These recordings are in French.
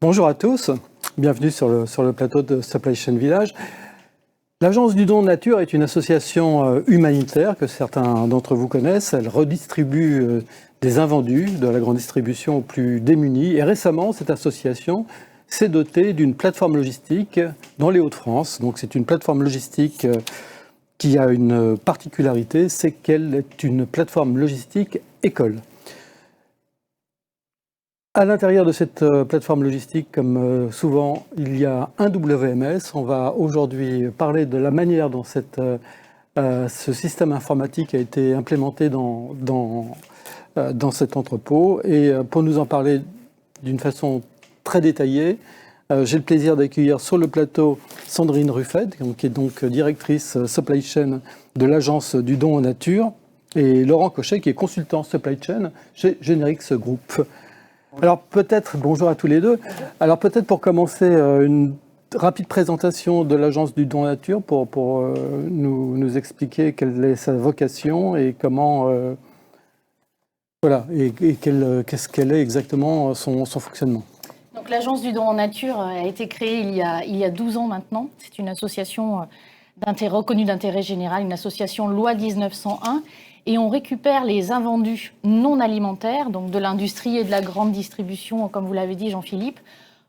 Bonjour à tous, bienvenue sur le plateau de Supply Chain Village. L'Agence du don nature est une association humanitaire que certains d'entre vous connaissent. Elle redistribue des invendus de la grande distribution aux plus démunis. Et récemment, cette association s'est dotée d'une plateforme logistique dans les Hauts-de-France. Donc c'est une plateforme logistique qui a une particularité, c'est qu'elle est une plateforme logistique école. À l'intérieur de cette plateforme logistique, comme souvent, il y a un WMS. On va aujourd'hui parler de la manière dont ce système informatique a été implémenté dans cet entrepôt. Et pour nous en parler d'une façon très détaillée, j'ai le plaisir d'accueillir sur le plateau Sandrine Ruffet, qui est donc directrice Supply Chain de l'Agence du don en nature, et Laurent Cochet, qui est consultant Supply Chain chez Generix Group. Alors peut-être, bonjour à tous les deux. Alors peut-être pour commencer, une rapide présentation de l'Agence du don nature pour nous expliquer quelle est sa vocation et comment, qu'est-ce qu'elle est exactement son fonctionnement. Donc l'Agence du don en nature a été créée il y a 12 ans maintenant. C'est une association reconnue d'intérêt général, une association loi 1901. Et on récupère les invendus non alimentaires, donc de l'industrie et de la grande distribution, comme vous l'avez dit Jean-Philippe,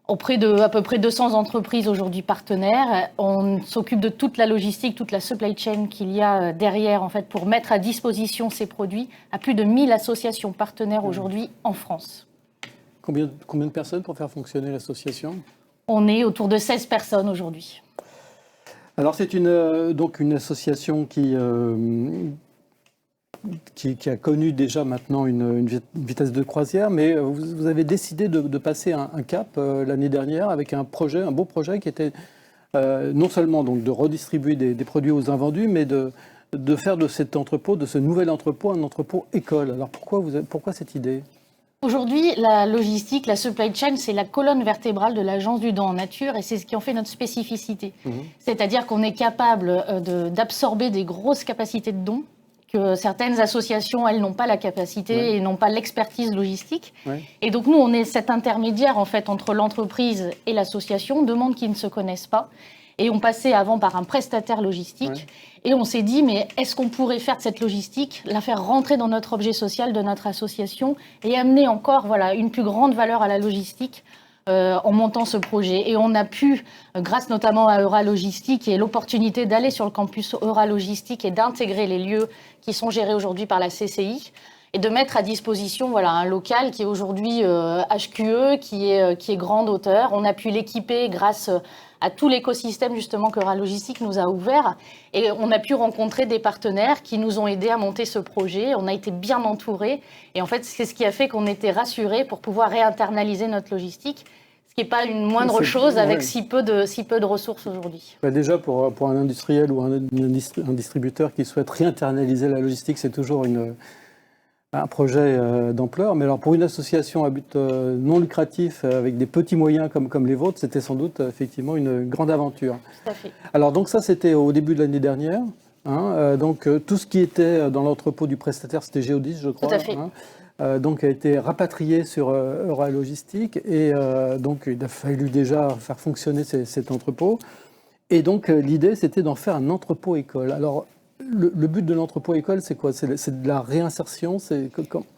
auprès de à peu près 200 entreprises aujourd'hui partenaires. On s'occupe de toute la logistique, toute la supply chain qu'il y a derrière en fait, pour mettre à disposition ces produits à plus de 1000 associations partenaires aujourd'hui en France. Combien de personnes pour faire fonctionner l'association ? On est autour de 16 personnes aujourd'hui. Alors c'est donc une association qui a connu déjà maintenant une vitesse de croisière, mais vous avez décidé de passer un cap l'année dernière avec un beau projet qui était non seulement donc de redistribuer des produits aux invendus, mais de faire de cet entrepôt, de ce nouvel entrepôt, un entrepôt école. Alors pourquoi cette idée ? Aujourd'hui, la logistique, la supply chain, c'est la colonne vertébrale de l'Agence du don en nature et c'est ce qui en fait notre spécificité. C'est-à-dire qu'on est capable d'absorber des grosses capacités de dons, que certaines associations, elles, n'ont pas la capacité et n'ont pas l'expertise logistique. Et donc, nous, on est cet intermédiaire, en fait, entre l'entreprise et l'association, deux mondes qui ne se connaissent pas. Et on passait avant par un prestataire logistique. Et on s'est dit, mais est-ce qu'on pourrait faire de cette logistique, la faire rentrer dans notre objet social de notre association et amener encore une plus grande valeur à la logistique en montant ce projet. Et on a pu, grâce notamment à Euralogistique et l'opportunité d'aller sur le campus Euralogistique et d'intégrer les lieux qui sont gérés aujourd'hui par la CCI et de mettre à disposition un local qui est aujourd'hui HQE, qui est grande hauteur. On a pu l'équiper grâce à tout l'écosystème justement qu'Euralogistique nous a ouvert et on a pu rencontrer des partenaires qui nous ont aidés à monter ce projet. On a été bien entourés et en fait c'est ce qui a fait qu'on était rassurés pour pouvoir réinternaliser notre logistique, ce qui n'est pas une moindre chose avec si peu de ressources aujourd'hui. Déjà pour un industriel ou un distributeur qui souhaite réinternaliser la logistique, c'est toujours un projet d'ampleur, mais alors pour une association à but non lucratif avec des petits moyens comme les vôtres, c'était sans doute effectivement une grande aventure. Tout à fait. Alors donc ça c'était au début de l'année dernière, donc tout ce qui était dans l'entrepôt du prestataire, c'était Géodis je crois. Tout à fait. Donc a été rapatrié sur Euralogistique et donc il a fallu déjà faire fonctionner cet entrepôt. Et donc l'idée c'était d'en faire un entrepôt école. Alors le but de l'entrepôt école, c'est quoi ? C'est de la réinsertion ?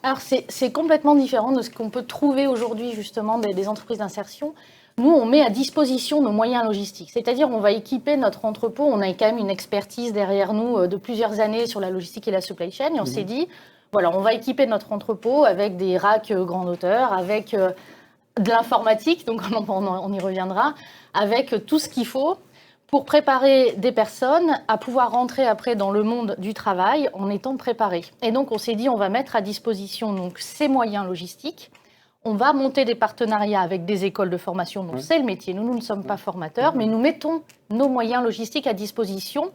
Alors, c'est complètement différent de ce qu'on peut trouver aujourd'hui, justement, des entreprises d'insertion. Nous, on met à disposition nos moyens logistiques. C'est-à-dire, on va équiper notre entrepôt. On a quand même une expertise derrière nous de plusieurs années sur la logistique et la supply chain. Et on s'est dit, on va équiper notre entrepôt avec des racks grande hauteur, avec de l'informatique, donc on y reviendra, avec tout ce qu'il faut pour préparer des personnes à pouvoir rentrer après dans le monde du travail en étant préparées. Et donc, on s'est dit, on va mettre à disposition donc, ces moyens logistiques. On va monter des partenariats avec des écoles de formation, donc c'est le métier. Nous ne sommes pas formateurs, mais nous mettons nos moyens logistiques à disposition.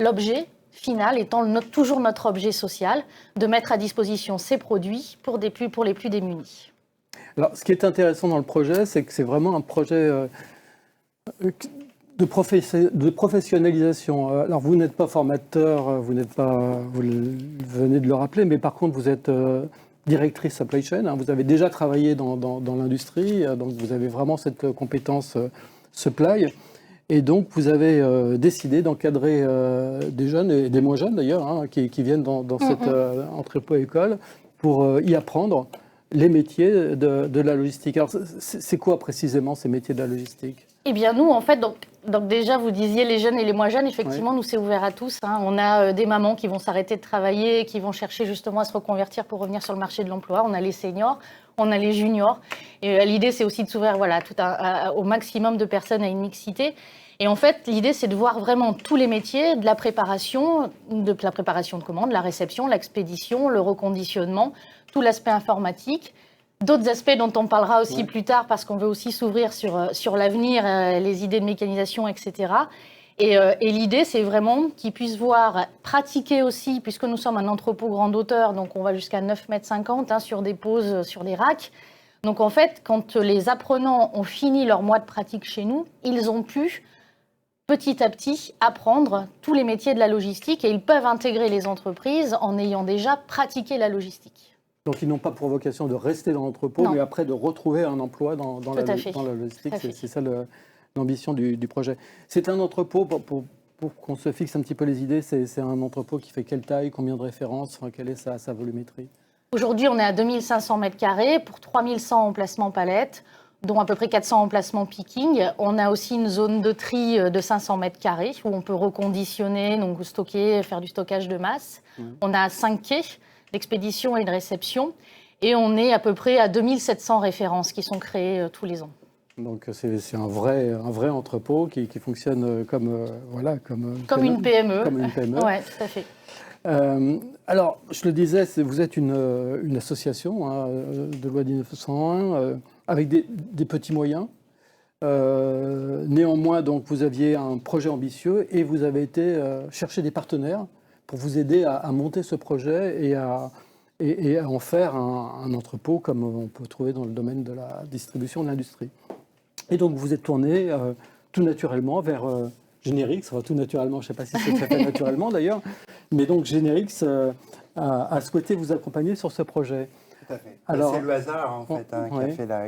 L'objet final étant toujours notre objet social, de mettre à disposition ces produits pour les plus démunis. Alors, ce qui est intéressant dans le projet, c'est que c'est vraiment un projet de professionnalisation. Alors, vous n'êtes pas formateur, vous venez de le rappeler, mais par contre, vous êtes directrice supply chain. Hein. Vous avez déjà travaillé dans l'industrie, donc vous avez vraiment cette compétence supply. Et donc, vous avez décidé d'encadrer des jeunes et des moins jeunes d'ailleurs, hein, qui viennent dans cette entrepôt-école pour y apprendre les métiers de la logistique. Alors, c'est quoi précisément ces métiers de la logistique ? Eh bien, nous, en fait, donc déjà, vous disiez les jeunes et les moins jeunes, effectivement, nous, c'est ouvert à tous. Hein. On a des mamans qui vont s'arrêter de travailler, qui vont chercher justement à se reconvertir pour revenir sur le marché de l'emploi. On a les seniors, on a les juniors. Et l'idée, c'est aussi de s'ouvrir au maximum de personnes à une mixité. Et en fait, l'idée, c'est de voir vraiment tous les métiers, de la préparation de commandes, la réception, l'expédition, le reconditionnement, tout l'aspect informatique. D'autres aspects dont on parlera aussi plus tard, parce qu'on veut aussi s'ouvrir sur l'avenir, les idées de mécanisation, etc. Et l'idée, c'est vraiment qu'ils puissent voir, pratiquer aussi, puisque nous sommes un entrepôt grande hauteur, donc on va jusqu'à 9,50 m hein, sur des poses, sur des racks. Donc en fait, quand les apprenants ont fini leur mois de pratique chez nous, ils ont pu petit à petit apprendre tous les métiers de la logistique et ils peuvent intégrer les entreprises en ayant déjà pratiqué la logistique. Donc, ils n'ont pas pour vocation de rester dans l'entrepôt, mais après de retrouver un emploi dans la logistique. C'est ça l'ambition du projet. C'est un entrepôt, pour qu'on se fixe un petit peu les idées, c'est un entrepôt qui fait quelle taille, combien de références, enfin, quelle est sa volumétrie ? Aujourd'hui, on est à 2500 m² pour 3100 emplacements palettes, dont à peu près 400 emplacements picking. On a aussi une zone de tri de 500 m² où on peut reconditionner, donc stocker, faire du stockage de masse. On a 5 quais d'expédition et de réception. Et on est à peu près à 2700 références qui sont créées tous les ans. Donc c'est un vrai entrepôt qui fonctionne comme une PME. Comme une PME. Oui, tout à fait. Alors, je le disais, vous êtes une association hein, de loi 1901 avec des petits moyens. Néanmoins, donc, vous aviez un projet ambitieux et vous avez été chercher des partenaires pour vous aider à monter ce projet et à en faire un entrepôt comme on peut trouver dans le domaine de la distribution de l'industrie. Et donc, vous êtes tourné tout naturellement vers Generix, enfin tout naturellement, je ne sais pas si c'est fait naturellement d'ailleurs, mais donc Generix a souhaité vous accompagner sur ce projet. Tout à fait. Alors, c'est le hasard en fait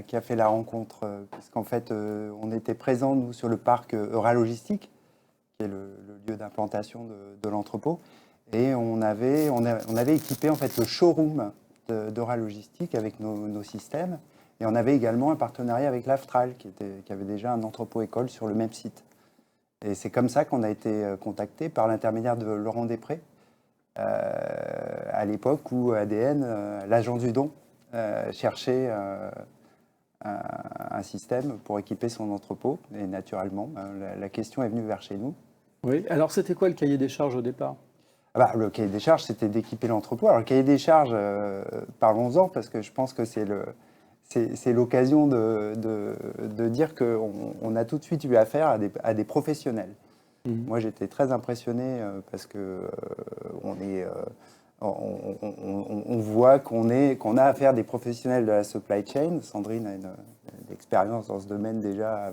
qui a fait la rencontre, parce qu'en fait on était présents nous sur le parc Euralogistique, qui est le lieu d'implantation de l'entrepôt, et on avait équipé en fait le showroom d'Euralogistique avec nos systèmes, et on avait également un partenariat avec l'Aftral qui avait déjà un entrepôt-école sur le même site. Et c'est comme ça qu'on a été contacté par l'intermédiaire de Laurent Després, à l'époque où ADN, l'agent du don, cherchait un système pour équiper son entrepôt. Et naturellement, la question est venue vers chez nous. Oui, alors c'était quoi le cahier des charges au départ ? Le cahier des charges, c'était d'équiper l'entrepôt. Alors le cahier des charges, parlons-en, parce que je pense que c'est l'occasion de dire qu'on a tout de suite eu affaire à des professionnels. Moi, j'étais très impressionné parce que on voit qu'on a affaire à des professionnels de la supply chain. Sandrine a une expérience dans ce domaine déjà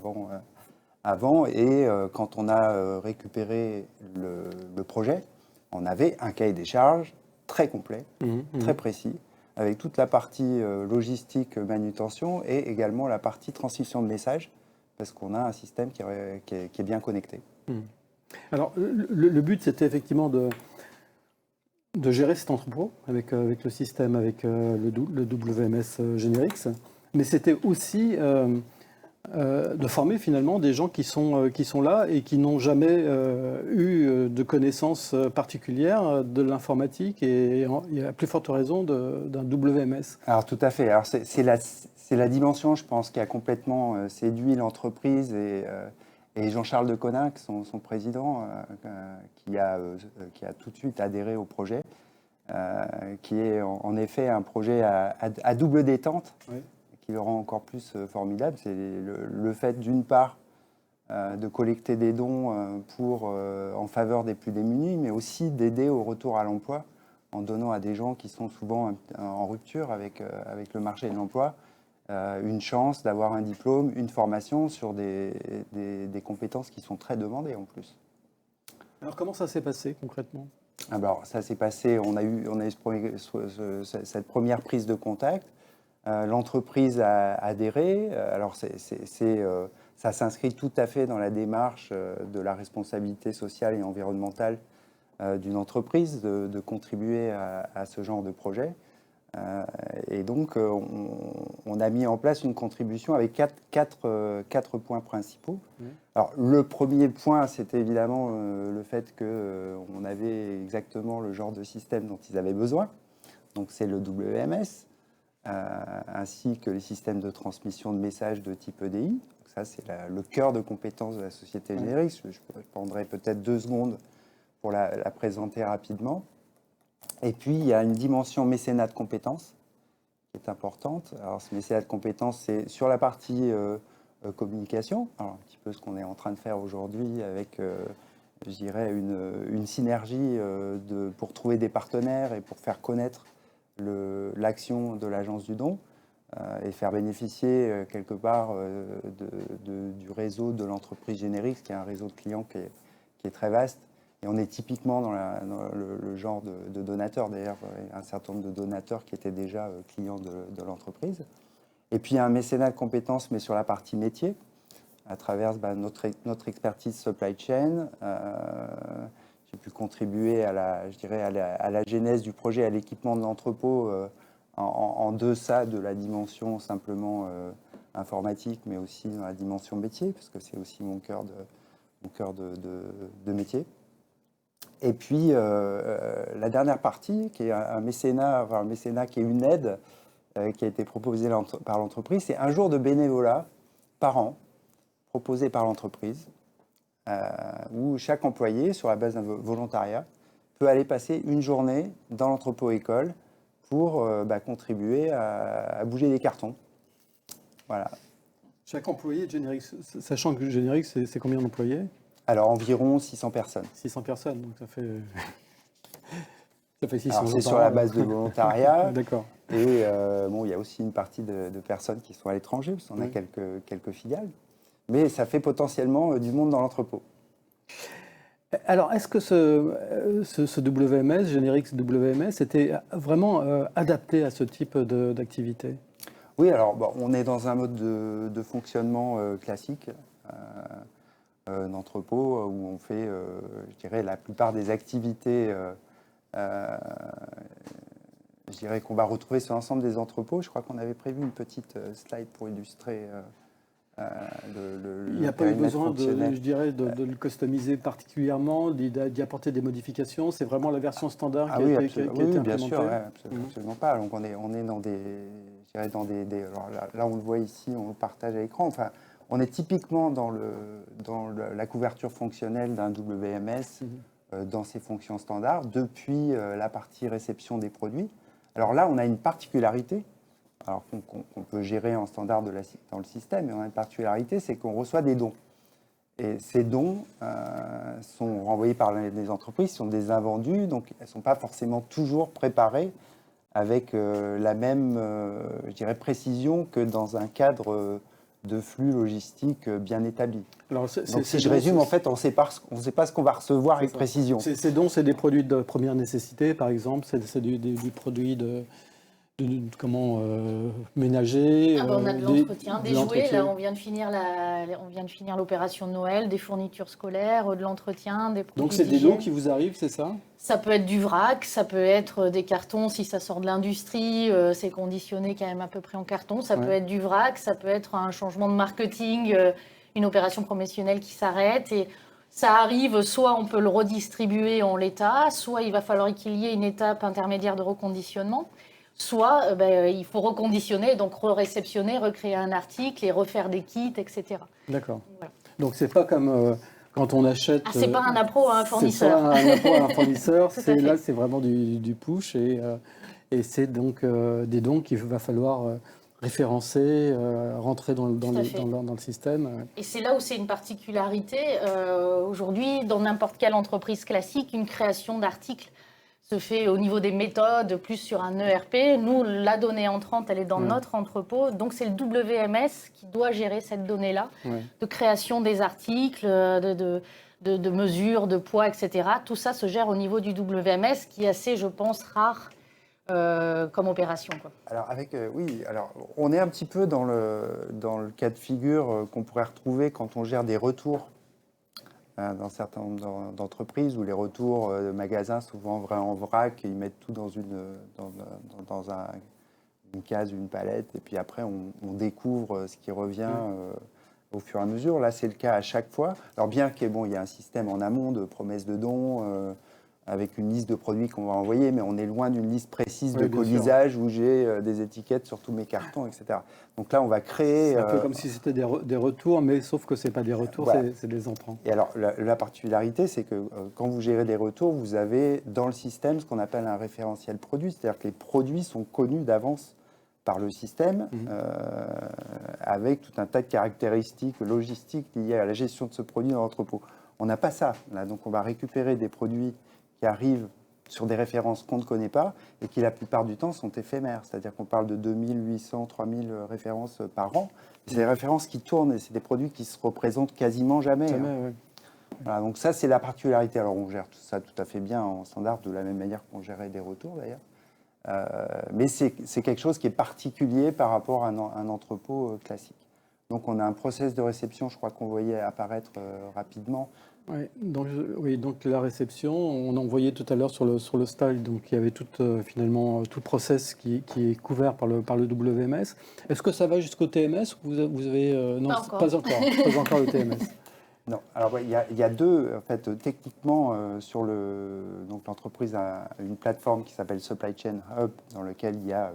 avant. Et quand on a récupéré le projet, on avait un cahier des charges très complet, très précis, avec toute la partie logistique, manutention et également la partie transmission de messages, parce qu'on a un système qui est bien connecté. Alors, le but, c'était effectivement de gérer cet entrepôt avec le système, avec le WMS Generix, mais c'était aussi de former finalement des gens qui sont là et qui n'ont jamais eu de connaissances particulières de l'informatique et il y a plus forte raison d'un WMS. Alors tout à fait. Alors c'est la dimension, je pense, qui a complètement séduit l'entreprise et Jean-Charles Deconinck, son président, qui a tout de suite adhéré au projet, qui est en effet un projet à double détente. Oui. Qui le rend encore plus formidable, c'est le fait d'une part de collecter des dons en faveur des plus démunis, mais aussi d'aider au retour à l'emploi en donnant à des gens qui sont souvent en rupture avec le marché de l'emploi une chance d'avoir un diplôme, une formation sur des compétences qui sont très demandées en plus. Alors comment ça s'est passé concrètement ? Alors, ça s'est passé, on a eu cette première prise de contact. L'entreprise a adhéré. Alors, ça s'inscrit tout à fait dans la démarche de la responsabilité sociale et environnementale d'une entreprise de contribuer à ce genre de projet. Et donc, on a mis en place une contribution avec quatre points principaux. Alors, le premier point, c'était évidemment le fait qu'on avait exactement le genre de système dont ils avaient besoin. Donc, c'est le WMS, ainsi que les systèmes de transmission de messages de type EDI. Donc, ça, c'est le cœur de compétence de la société Generix. Je prendrai peut-être 2 secondes pour la présenter rapidement. Et puis, il y a une dimension mécénat de compétences qui est importante. Alors, ce mécénat de compétences, c'est sur la partie communication. Alors, un petit peu ce qu'on est en train de faire aujourd'hui avec, je dirais, une synergie pour trouver des partenaires et pour faire connaître l'action de l'Agence du don et faire bénéficier quelque part du réseau de l'entreprise Generix, qui est un réseau de clients qui est très vaste. Et on est typiquement dans le genre de donateur. D'ailleurs, il y a un certain nombre de donateurs qui étaient déjà clients de l'entreprise. Et puis, il y a un mécénat de compétences, mais sur la partie métier, à travers notre expertise supply chain. J'ai pu contribuer à la genèse du projet, à l'équipement de l'entrepôt en deçà de la dimension simplement informatique, mais aussi dans la dimension métier, parce que c'est aussi mon cœur de métier. Et puis, la dernière partie, qui est un mécénat qui est une aide qui a été proposée par l'entreprise, c'est un jour de bénévolat par an, proposé par l'entreprise, où chaque employé, sur la base d'un volontariat, peut aller passer une journée dans l'entrepôt-école pour contribuer à bouger des cartons. Voilà. Chaque employé de Generix, sachant que Generix, c'est combien d'employés? Alors, environ 600 personnes. 600 personnes, donc ça fait 600. Alors, c'est sur la base de volontariat. D'accord. Et il y a aussi une partie de personnes qui sont à l'étranger, parce qu'on a quelques filiales. Mais ça fait potentiellement du monde dans l'entrepôt. Alors, est-ce que ce WMS, Generix WMS, était vraiment adapté à ce type d'activité? Oui, alors on est dans un mode de fonctionnement classique d'entrepôt où on fait, je dirais, la plupart des activités je dirais qu'on va retrouver sur l'ensemble des entrepôts. Je crois qu'on avait prévu une petite slide pour illustrer il n'y a pas eu besoin de le customiser particulièrement, d'y apporter des modifications. C'est vraiment la version standard qui a été implémentée. Bien sûr, absolument pas. Donc on est dans des, alors là on le voit ici, on le partage à l'écran. Enfin, on est typiquement dans la couverture fonctionnelle d'un WMS dans ses fonctions standards depuis la partie réception des produits. Alors là, on a une particularité. Alors qu'on peut gérer en standard dans le système, mais on a une particularité, c'est qu'on reçoit des dons. Et ces dons sont renvoyés par les entreprises, sont des invendus, donc elles ne sont pas forcément toujours préparées avec la même, je dirais, précision que dans un cadre de flux logistique bien établi. Alors, donc si je résume, en fait, on ne sait pas ce qu'on va recevoir avec précision. Ces dons, c'est des produits de première nécessité, par exemple, c'est du produit de ménager. On a de l'entretien, des jouets. Là, on vient de finir l'opération de Noël, des fournitures scolaires, de l'entretien, des produits. Donc c'est des dons qui vous arrivent, c'est ça? Ça peut être du vrac, ça peut être des cartons si ça sort de l'industrie, c'est conditionné quand même à peu près en carton. Ça peut être du vrac, ça peut être un changement de marketing, une opération promotionnelle qui s'arrête. Et ça arrive, soit on peut le redistribuer en l'état, soit il va falloir qu'il y ait une étape intermédiaire de reconditionnement. Soit il faut reconditionner, donc réceptionner, recréer un article et refaire des kits, etc. D'accord. Voilà. Donc c'est pas comme quand on achète. Ah, c'est pas un appro à un fournisseur. C'est pas un appro à un fournisseur. Là, c'est vraiment du push et c'est donc des dons qu'il va falloir référencer, rentrer dans le système. Et c'est là où c'est une particularité. Aujourd'hui, dans n'importe quelle entreprise classique, une création d'articles se fait au niveau des méthodes, plus sur un ERP. Nous, la donnée entrante, elle est dans notre entrepôt. Donc, c'est le WMS qui doit gérer cette donnée-là, de création des articles, de de mesure, de poids, etc. Tout ça se gère au niveau du WMS, qui est assez, je pense, rare comme opération, quoi. Alors, alors on est un petit peu dans le cas de figure qu'on pourrait retrouver quand on gère des retours dans certains nombres d'entreprises, où les retours de magasins, souvent en vrac, ils mettent tout dans une case, une palette, et puis après on découvre ce qui revient au fur et à mesure. Là, c'est le cas à chaque fois. Alors bien qu'il y a un système en amont de promesses de dons, avec une liste de produits qu'on va envoyer, mais on est loin d'une liste précise de colisage où j'ai des étiquettes sur tous mes cartons, etc. Donc là, on va créer... C'est un peu comme si c'était des retours, mais sauf que ce n'est pas des retours, voilà. C'est des entrants. Et alors, la particularité, c'est que quand vous gérez des retours, vous avez dans le système ce qu'on appelle un référentiel produit, c'est-à-dire que les produits sont connus d'avance par le système, avec tout un tas de caractéristiques logistiques liées à la gestion de ce produit dans l'entrepôt. On n'a pas ça, là. Donc on va récupérer des produits qui arrivent sur des références qu'on ne connaît pas et qui, la plupart du temps, sont éphémères. C'est-à-dire qu'on parle de 2800, 3000 références par an. C'est des références qui tournent et c'est des produits qui se représentent quasiment jamais. Oui. Voilà, donc ça, c'est la particularité. Alors, on gère tout ça tout à fait bien en standard, de la même manière qu'on gérait des retours, d'ailleurs. Mais c'est quelque chose qui est particulier par rapport à un entrepôt classique. Donc, on a un process de réception, je crois qu'on voyait apparaître rapidement. Donc la réception, on en voyait tout à l'heure sur le slide, donc il y avait finalement tout le process qui est couvert par le WMS. Est-ce que ça va jusqu'au TMS ou vous avez non, pas encore le TMS. Non, alors il y a deux, en fait, techniquement, donc l'entreprise a une plateforme qui s'appelle Supply Chain Hub, dans lequel il y a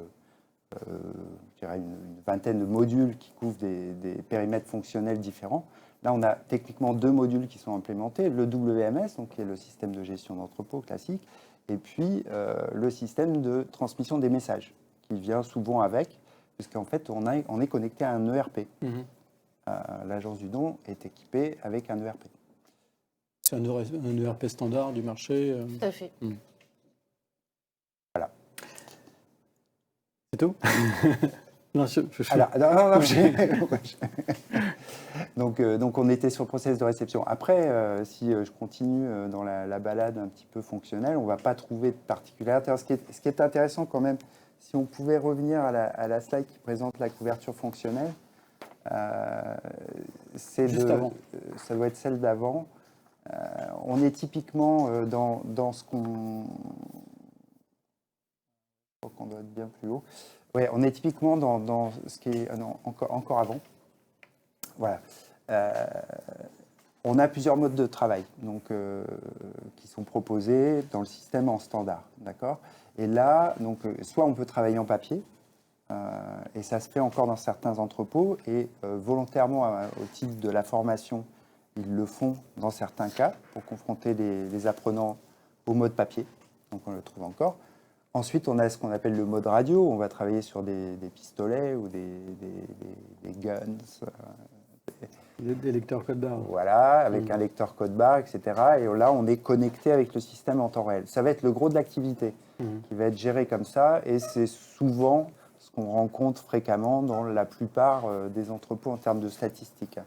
je dirais une vingtaine de modules qui couvrent des périmètres fonctionnels différents. Là, on a techniquement deux modules qui sont implémentés, le WMS, donc, qui est le système de gestion d'entrepôt classique, et puis le système de transmission des messages, qui vient souvent avec, puisqu'en fait, on est connecté à un ERP. L'agence du don est équipée avec un ERP. C'est un ERP standard du marché. Tout à fait. Voilà. C'est tout. Non, donc on était sur le process de réception. Après, si je continue dans la balade un petit peu fonctionnelle, on ne va pas trouver de particularité. Ce qui est intéressant quand même, si on pouvait revenir à la slide qui présente la couverture fonctionnelle, ça doit être celle d'avant. On est typiquement dans ce qu'on doit être bien plus haut. Ouais, on est typiquement dans ce qui est encore avant. Voilà. On a plusieurs modes de travail donc, qui sont proposés dans le système en standard. D'accord ? Et là, donc, soit on peut travailler en papier, et ça se fait encore dans certains entrepôts, et volontairement, au titre de la formation, ils le font dans certains cas pour confronter les apprenants au mode papier. Donc on le trouve encore. Ensuite, on a ce qu'on appelle le mode radio. On va travailler sur des pistolets ou des guns. Des lecteurs code barre. Voilà, avec un lecteur code barre, etc. Et là, on est connecté avec le système en temps réel. Ça va être le gros de l'activité qui va être géré comme ça. Et c'est souvent ce qu'on rencontre fréquemment dans la plupart des entrepôts en termes de statistiques.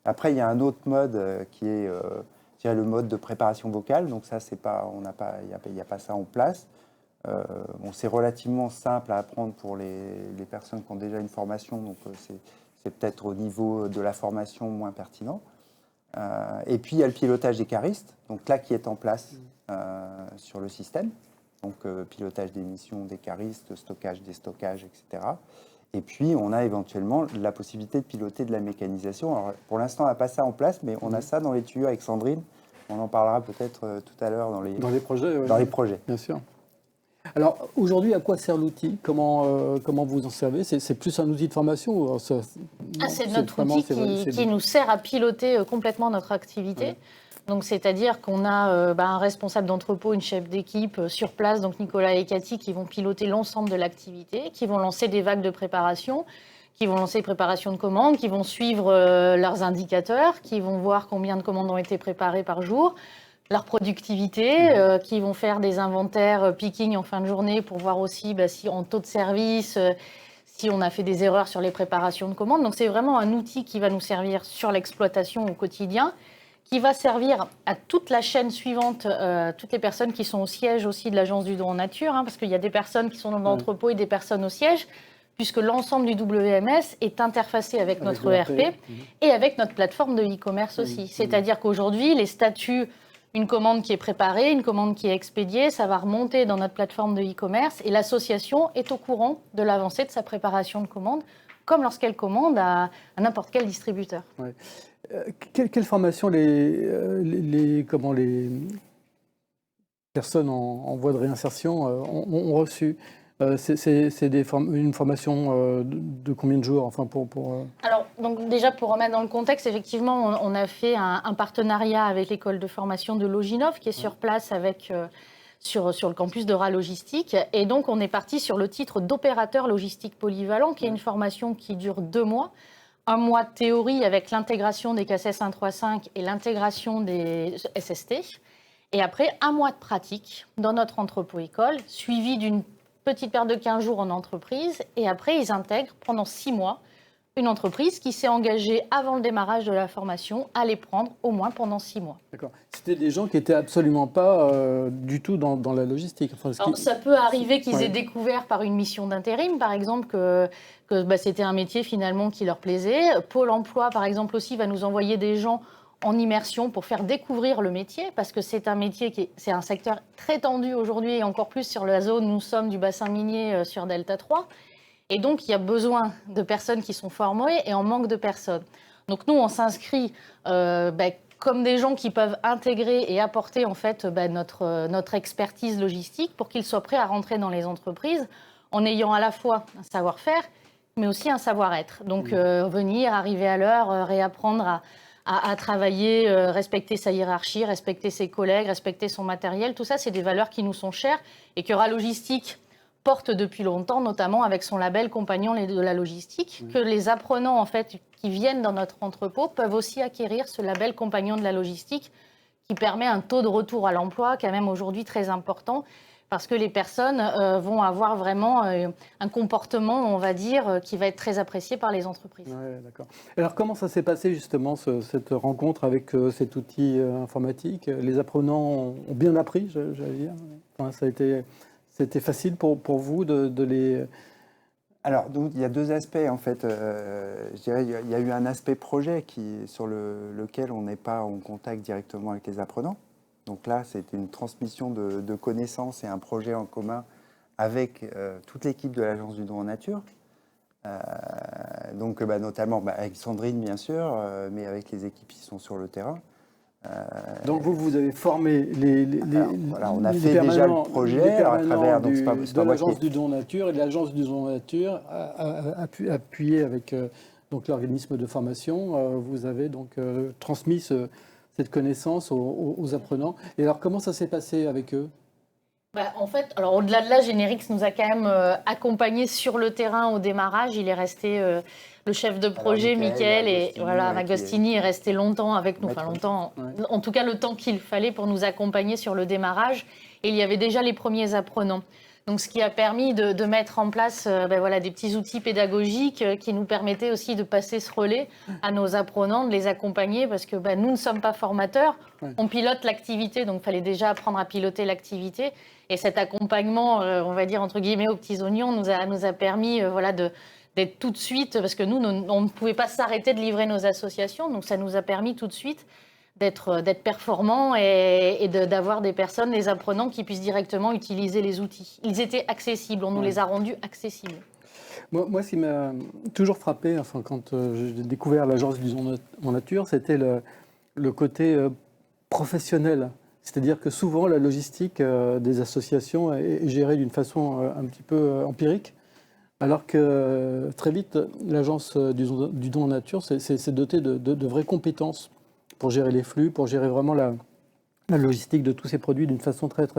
Après, il y a un autre mode qui est le mode de préparation vocale. Donc ça, il n'y a pas ça en place. C'est relativement simple à apprendre pour les personnes qui ont déjà une formation, donc c'est peut-être au niveau de la formation moins pertinent. Et puis il y a le pilotage des caristes, donc là qui est en place sur le système, donc pilotage des missions des caristes, stockage des stockages, etc. Et puis on a éventuellement la possibilité de piloter de la mécanisation. Alors, pour l'instant on n'a pas ça en place, mais on a ça dans les tuyaux avec Sandrine. On en parlera peut-être tout à l'heure dans les projets. Dans les projets. Bien sûr. Alors, aujourd'hui, à quoi sert l'outil ? Comment vous en servez ? C'est plus un outil de formation ? C'est notre outil qui nous sert à piloter complètement notre activité. Donc, c'est-à-dire qu'on a un responsable d'entrepôt, une chef d'équipe sur place, donc Nicolas et Cathy, qui vont piloter l'ensemble de l'activité, qui vont lancer des vagues de préparation, qui vont lancer les préparations de commandes, qui vont suivre leurs indicateurs, qui vont voir combien de commandes ont été préparées par jour, leur productivité, qui vont faire des inventaires picking en fin de journée pour voir aussi si en taux de service, si on a fait des erreurs sur les préparations de commandes. Donc c'est vraiment un outil qui va nous servir sur l'exploitation au quotidien, qui va servir à toute la chaîne suivante, toutes les personnes qui sont au siège aussi de l'Agence du don en nature, parce qu'il y a des personnes qui sont dans l'entrepôt et des personnes au siège, puisque l'ensemble du WMS est interfacé avec notre ERP et avec notre plateforme de e-commerce aussi. C'est-à-dire qu'aujourd'hui, les statuts, une commande qui est préparée, une commande qui est expédiée, ça va remonter dans notre plateforme de e-commerce et l'association est au courant de l'avancée de sa préparation de commande, comme lorsqu'elle commande à n'importe quel distributeur. Ouais. Quelle formation les personnes en voie de réinsertion ont reçu? C'est une formation de combien de jours, enfin Alors, donc déjà, pour remettre dans le contexte, effectivement, on a fait un partenariat avec l'école de formation de Loginov, qui est sur place sur le campus de RA Logistique. Et donc, on est parti sur le titre d'opérateur logistique polyvalent, qui est une formation qui dure 2 mois. 1 mois de théorie avec l'intégration des CACES 135 et l'intégration des SST. Et après, 1 mois de pratique dans notre entrepôt-école, suivi d'une petite période de 15 jours en entreprise. Et après, ils intègrent pendant 6 mois une entreprise qui s'est engagée avant le démarrage de la formation à les prendre au moins pendant 6 mois. D'accord. C'était des gens qui n'étaient absolument pas du tout dans la logistique. Enfin, alors, ça peut arriver qu'ils aient découvert par une mission d'intérim, par exemple, que c'était un métier finalement qui leur plaisait. Pôle emploi, par exemple, aussi va nous envoyer des gens en immersion pour faire découvrir le métier, parce que c'est un métier c'est un secteur très tendu aujourd'hui, et encore plus sur la zone où nous sommes du bassin minier sur Delta 3. Et donc, il y a besoin de personnes qui sont formées et on manque de personnes. Donc, nous, on s'inscrit comme des gens qui peuvent intégrer et apporter en fait notre expertise logistique pour qu'ils soient prêts à rentrer dans les entreprises en ayant à la fois un savoir-faire, mais aussi un savoir-être. Donc, venir, arriver à l'heure, réapprendre à travailler, respecter sa hiérarchie, respecter ses collègues, respecter son matériel. Tout ça, c'est des valeurs qui nous sont chères et que RA Logistique porte depuis longtemps, notamment avec son label Compagnon de la logistique, que les apprenants en fait, qui viennent dans notre entrepôt peuvent aussi acquérir ce label Compagnon de la logistique qui permet un taux de retour à l'emploi quand même aujourd'hui très important parce que les personnes vont avoir vraiment un comportement, on va dire, qui va être très apprécié par les entreprises. Ouais, d'accord. Alors comment ça s'est passé justement cette rencontre avec cet outil informatique? Les apprenants ont bien appris, j'allais dire. Enfin, c'était facile pour vous de les... Alors, donc, il y a 2 aspects, en fait. Je dirais, il y a eu un aspect projet sur lequel on n'est pas en contact directement avec les apprenants. Donc là, c'était une transmission de connaissances et un projet en commun avec toute l'équipe de l'Agence du don en nature. Donc, notamment avec Sandrine, bien sûr, mais avec les équipes qui sont sur le terrain. Donc vous avez formé on a fait déjà le projet à travers de l'Agence du don nature, et l'Agence du don nature appuyé avec donc l'organisme de formation. Vous avez donc transmis cette connaissance aux apprenants. Et alors comment ça s'est passé avec eux? En fait, alors au-delà de là, Générix nous a quand même accompagnés sur le terrain au démarrage. Il est resté le chef de projet, Mickaël, et voilà, Agostini est resté longtemps avec nous, enfin longtemps, en tout cas le temps qu'il fallait pour nous accompagner sur le démarrage. Et il y avait déjà les premiers apprenants. Donc, ce qui a permis de mettre en place des petits outils pédagogiques qui nous permettaient aussi de passer ce relais à nos apprenants, de les accompagner, parce que nous ne sommes pas formateurs, on pilote l'activité, donc il fallait déjà apprendre à piloter l'activité. Et cet accompagnement, on va dire entre guillemets aux petits oignons, nous a permis d'être tout de suite, parce que nous, on ne pouvait pas s'arrêter de livrer nos associations, donc ça nous a permis tout de suite d'être performants et d'avoir des personnes, des apprenants qui puissent directement utiliser les outils. Ils étaient accessibles, on nous les a rendus accessibles. Moi, ce qui m'a toujours frappé, enfin, quand j'ai découvert l'Agence du don en nature, c'était le côté professionnel. C'est-à-dire que souvent, la logistique des associations est gérée d'une façon un petit peu empirique, alors que très vite, l'Agence du don en nature s'est dotée de vraies compétences pour gérer les flux, pour gérer vraiment la logistique de tous ces produits d'une façon très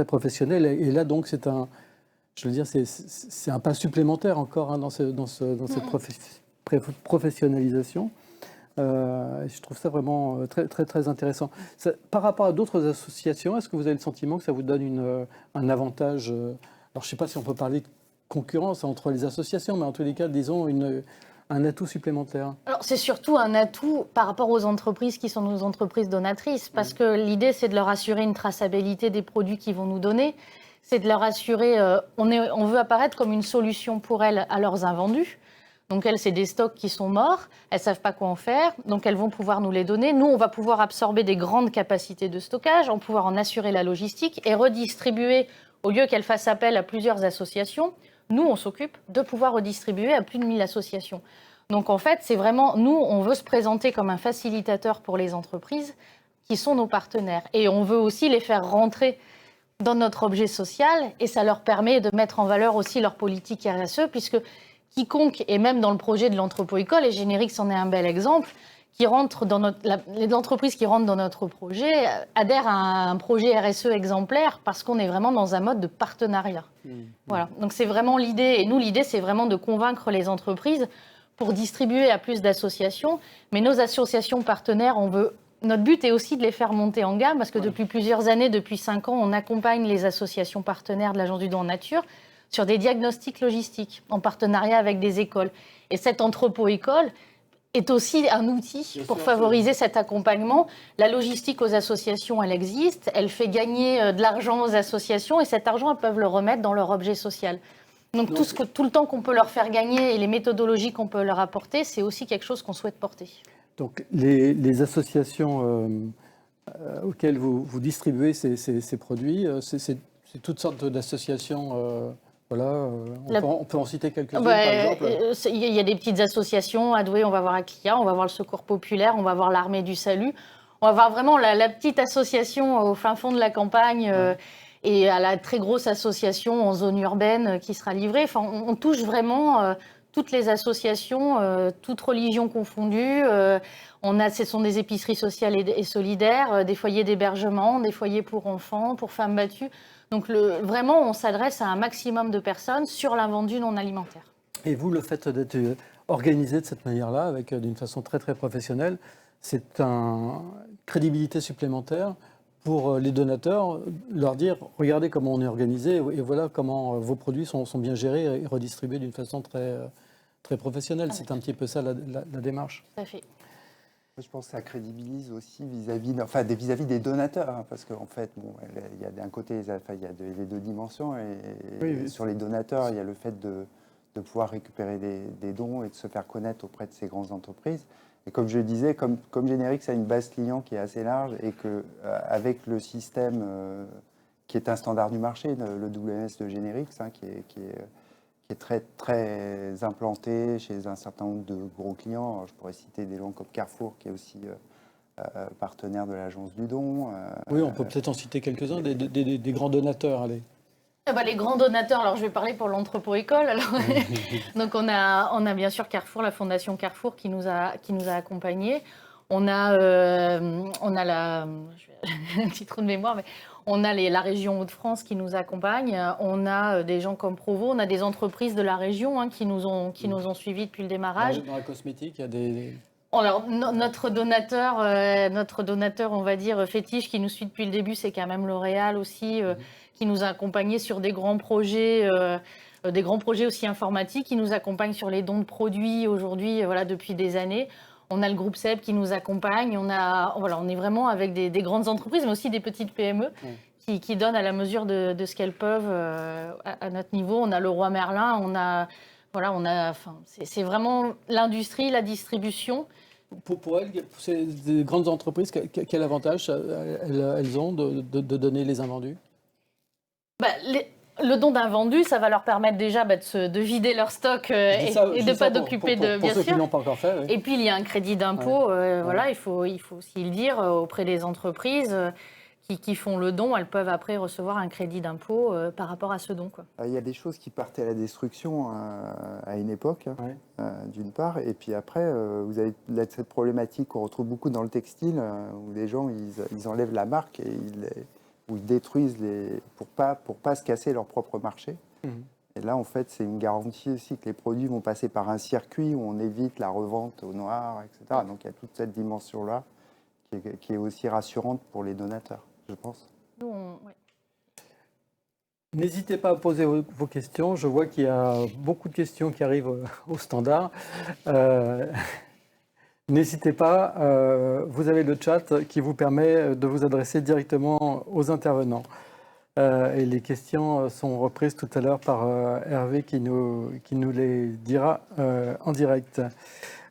professionnelle. Et là, donc, c'est un pas supplémentaire encore dans cette professionnalisation. Je trouve ça vraiment très intéressant. Par rapport à d'autres associations, est-ce que vous avez le sentiment que ça vous donne un avantage alors, je ne sais pas si on peut parler de concurrence entre les associations, mais en tous les cas, disons, un atout supplémentaire? Alors, c'est surtout un atout par rapport aux entreprises qui sont nos entreprises donatrices, parce que l'idée, c'est de leur assurer une traçabilité des produits qu'ils vont nous donner, c'est de leur assurer, on veut apparaître comme une solution pour elles à leurs invendus. Donc elles, c'est des stocks qui sont morts, elles ne savent pas quoi en faire, donc elles vont pouvoir nous les donner. Nous, on va pouvoir absorber des grandes capacités de stockage, on va pouvoir en assurer la logistique et redistribuer, au lieu qu'elles fassent appel à plusieurs associations, nous, on s'occupe de pouvoir redistribuer à plus de 1000 associations. Donc en fait, c'est vraiment, nous, on veut se présenter comme un facilitateur pour les entreprises qui sont nos partenaires. Et on veut aussi les faire rentrer dans notre objet social et ça leur permet de mettre en valeur aussi leur politique RSE, puisque quiconque, et même dans le projet de l'entrepôt-école, et Générix en est un bel exemple, les entreprises qui rentrent dans notre projet adhèrent à un projet RSE exemplaire parce qu'on est vraiment dans un mode de partenariat. Voilà. Donc c'est vraiment l'idée. Et nous, l'idée, c'est vraiment de convaincre les entreprises pour distribuer à plus d'associations. Mais nos associations partenaires, notre but est aussi de les faire monter en gamme parce que depuis plusieurs années, depuis 5 ans, on accompagne les associations partenaires de l'Agence du don en nature sur des diagnostics logistiques en partenariat avec des écoles. Et cet entrepôt-école est aussi un outil pour favoriser cet accompagnement. La logistique aux associations, elle existe, elle fait gagner de l'argent aux associations et cet argent, elles peuvent le remettre dans leur objet social. Donc tout le temps qu'on peut leur faire gagner et les méthodologies qu'on peut leur apporter, c'est aussi quelque chose qu'on souhaite porter. Donc les associations auxquelles vous distribuez ces produits, c'est toutes sortes d'associations. Voilà, on peut en citer quelques-unes, par exemple. Il y a des petites associations, à Douai, on va voir Aclia, on va voir le Secours Populaire, on va voir l'Armée du Salut. On va voir vraiment la petite association au fin fond de la campagne et à la très grosse association en zone urbaine qui sera livrée. Enfin, on touche vraiment toutes les associations, toutes religions confondues. Ce sont des épiceries sociales et solidaires, des foyers d'hébergement, des foyers pour enfants, pour femmes battues. Donc vraiment, on s'adresse à un maximum de personnes sur l'invendu non alimentaire. Et vous, le fait d'être organisé de cette manière-là, d'une façon très très professionnelle, c'est une crédibilité supplémentaire pour les donateurs, leur dire regardez comment on est organisé et voilà comment vos produits sont bien gérés et redistribués d'une façon très, très professionnelle. C'est un petit peu ça la démarche. Tout à fait. Je pense que ça crédibilise aussi vis-à-vis des donateurs, hein, parce qu'en fait, il y a d'un côté, il y a les deux dimensions, et sur les donateurs, il y a le fait de pouvoir récupérer des dons et de se faire connaître auprès de ces grandes entreprises. Et comme je le disais, comme Générix a une base client qui est assez large et qu'avec le système qui est un standard du marché, le WMS de Générix, hein, qui est très, très implanté chez un certain nombre de gros clients. Alors, je pourrais citer des gens comme Carrefour, qui est aussi partenaire de l'Agence du don. Oui, on peut peut-être en citer quelques-uns, des grands donateurs. Allez. Les grands donateurs, alors je vais parler pour l'entrepôt-école. Donc on a bien sûr Carrefour, la Fondation Carrefour qui nous a accompagnés. On a un petit trou de mémoire, mais on a la région Hauts-de-France qui nous accompagne. On a des gens comme Provo, on a des entreprises de la région qui nous ont suivis depuis le démarrage. Dans la cosmétique, il y a des... Alors, notre donateur, on va dire, fétiche, qui nous suit depuis le début, c'est quand même L'Oréal aussi, qui nous a accompagnés sur des grands projets aussi informatiques, qui nous accompagnent sur les dons de produits aujourd'hui, depuis des années. On a le groupe SEB qui nous accompagne. On est vraiment avec des grandes entreprises, mais aussi des petites PME qui donnent à la mesure de ce qu'elles peuvent à notre niveau. On a Leroy Merlin, c'est vraiment l'industrie, la distribution. Pour elles, ces grandes entreprises, quel avantage elles ont de donner les invendus? Le don d'invendus, ça va leur permettre déjà de vider leur stock et de ne pas d'occuper de... Pour ceux qui ne l'ont pas encore fait. Oui. Et puis, il y a un crédit d'impôt. Il faut aussi le dire auprès des entreprises qui font le don. Elles peuvent après recevoir un crédit d'impôt par rapport à ce don. Il y a des choses qui partaient à la destruction à une époque, d'une part. Et puis après, vous avez cette problématique qu'on retrouve beaucoup dans le textile, où les gens ils enlèvent la marque et où ils détruisent pour pas se casser leur propre marché. Et là, en fait, c'est une garantie aussi que les produits vont passer par un circuit où on évite la revente au noir, etc. Donc il y a toute cette dimension-là qui est aussi rassurante pour les donateurs, je pense. N'hésitez pas à poser vos questions. Je vois qu'il y a beaucoup de questions qui arrivent au standard. N'hésitez pas, vous avez le chat qui vous permet de vous adresser directement aux intervenants. Et les questions sont reprises tout à l'heure par Hervé qui nous les dira en direct.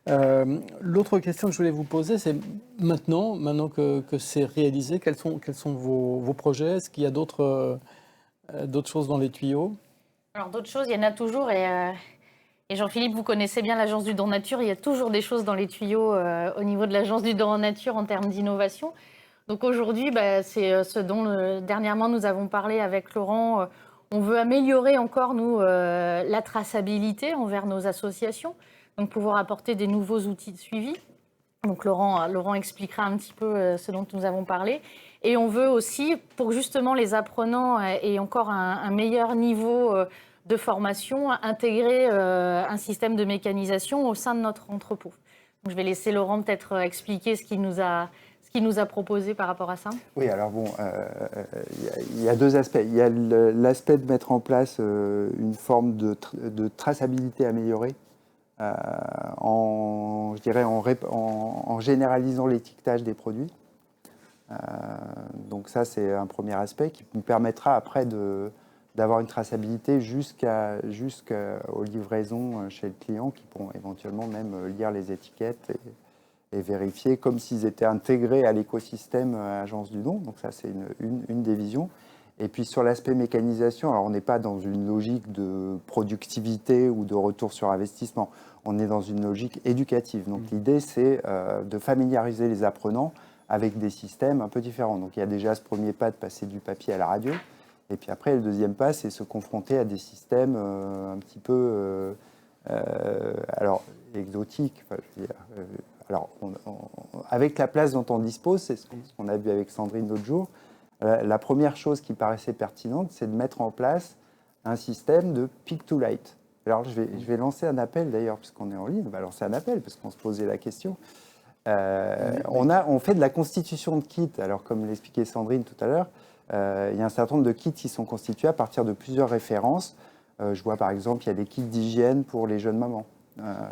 L'autre question que je voulais vous poser, c'est maintenant que c'est réalisé, quels sont vos projets? Est-ce qu'il y a d'autres choses dans les tuyaux? Alors d'autres choses, il y en a toujours et Jean-Philippe, vous connaissez bien l'Agence du don nature, il y a toujours des choses dans les tuyaux au niveau de l'Agence du don nature en termes d'innovation. Donc aujourd'hui, c'est ce dont dernièrement nous avons parlé avec Laurent. On veut améliorer encore, nous, la traçabilité envers nos associations, donc pouvoir apporter des nouveaux outils de suivi. Donc Laurent expliquera un petit peu ce dont nous avons parlé. Et on veut aussi, pour justement les apprenants aient encore un meilleur niveau de formation, intégrer un système de mécanisation au sein de notre entrepôt. Donc je vais laisser Laurent peut-être expliquer ce qu'il nous a proposé par rapport à ça. Oui, alors bon, il y a deux aspects. Il y a l'aspect de mettre en place une forme de traçabilité améliorée en généralisant l'étiquetage des produits. Donc ça, c'est un premier aspect qui nous permettra après d'avoir une traçabilité jusqu'aux livraisons chez le client qui pourront éventuellement même lire les étiquettes et vérifier comme s'ils étaient intégrés à l'écosystème Agence du don. Donc ça, c'est une des visions. Et puis sur l'aspect mécanisation, alors on n'est pas dans une logique de productivité ou de retour sur investissement. On est dans une logique éducative. Donc l'idée, c'est de familiariser les apprenants avec des systèmes un peu différents. Donc il y a déjà ce premier pas de passer du papier à la radio. Et puis après, le deuxième pas, c'est se confronter à des systèmes un petit peu alors exotiques. Enfin, je veux dire, alors, avec la place dont on dispose, c'est ce qu'on a vu avec Sandrine l'autre jour, la première chose qui paraissait pertinente, c'est de mettre en place un système de pick to light. Alors, je vais lancer un appel d'ailleurs, puisqu'on est en ligne, on va lancer un appel, parce qu'on se posait la question. On fait de la constitution de kits. Alors, comme l'expliquait Sandrine tout à l'heure, il y a un certain nombre de kits qui sont constitués à partir de plusieurs références. Je vois par exemple, il y a des kits d'hygiène pour les jeunes mamans.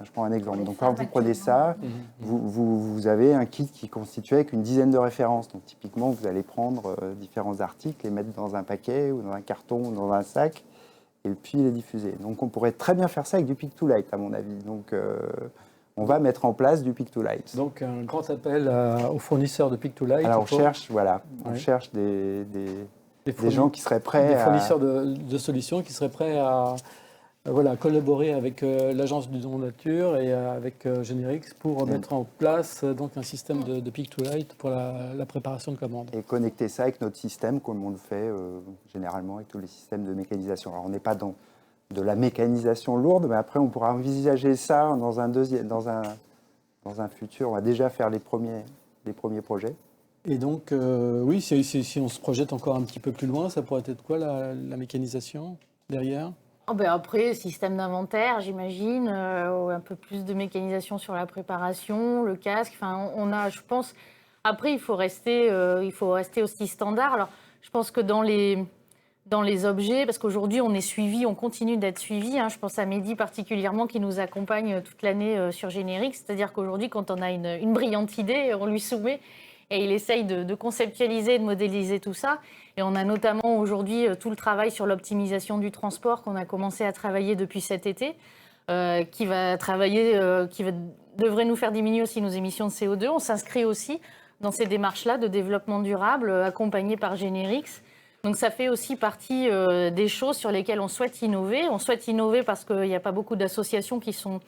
Je prends un exemple. Donc, quand vous prenez ça, vous avez un kit qui est constitué avec une dizaine de références. Donc, typiquement, vous allez prendre différents articles, les mettre dans un paquet ou dans un carton ou dans un sac, et puis les diffuser. Donc, on pourrait très bien faire ça avec du pick to light, à mon avis. Donc, on va mettre en place du pick to light. Donc, un grand appel aux fournisseurs de pick to light. Alors, on cherche des gens qui seraient prêts des fournisseurs de solutions qui seraient prêts à collaborer avec l'Agence du don nature et avec Générix pour mettre en place donc un système de pick to light pour la préparation de commandes. Et connecter ça avec notre système comme on le fait généralement avec tous les systèmes de mécanisation. Alors on n'est pas dans de la mécanisation lourde, mais après on pourra envisager ça dans un futur. On va déjà faire les premiers projets. Et donc, oui, si on se projette encore un petit peu plus loin, ça pourrait être quoi la mécanisation derrière ? Après, système d'inventaire, j'imagine, un peu plus de mécanisation sur la préparation, le casque. Enfin, on a, je pense. Après, il faut rester aussi standard. Alors, je pense que dans les objets, parce qu'aujourd'hui, on est suivi, on continue d'être suivi. Je pense à Mehdi particulièrement qui nous accompagne toute l'année sur Générix. C'est-à-dire qu'aujourd'hui, quand on a une brillante idée, on lui soumet. Et il essaye de conceptualiser, de modéliser tout ça. Et on a notamment aujourd'hui tout le travail sur l'optimisation du transport qu'on a commencé à travailler depuis cet été, qui devrait nous faire diminuer aussi nos émissions de CO2. On s'inscrit aussi dans ces démarches-là de développement durable, accompagnées par Générix. Donc ça fait aussi partie des choses sur lesquelles on souhaite innover. On souhaite innover parce qu'il n'y a pas beaucoup d'associations qui sont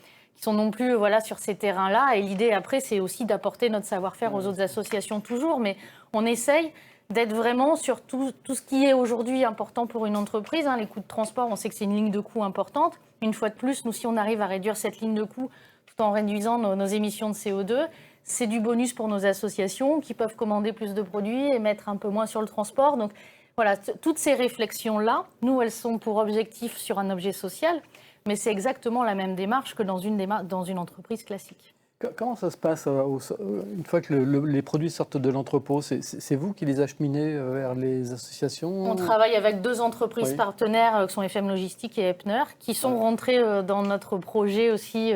non plus sur ces terrains-là. Et l'idée, après, c'est aussi d'apporter notre savoir-faire aux autres associations toujours. Mais on essaye d'être vraiment sur tout ce qui est aujourd'hui important pour une entreprise. Les coûts de transport, on sait que c'est une ligne de coût importante. Une fois de plus, nous, si on arrive à réduire cette ligne de coût tout en réduisant nos émissions de CO2, c'est du bonus pour nos associations qui peuvent commander plus de produits et mettre un peu moins sur le transport. Donc voilà, toutes ces réflexions-là, nous, elles sont pour objectif sur un objet social. Mais c'est exactement la même démarche que dans une entreprise classique. Comment ça se passe une fois que les produits sortent de l'entrepôt? C'est vous qui les acheminez vers les associations? On travaille avec 2 entreprises partenaires qui sont FM Logistique et Epner, qui sont rentrées dans notre projet aussi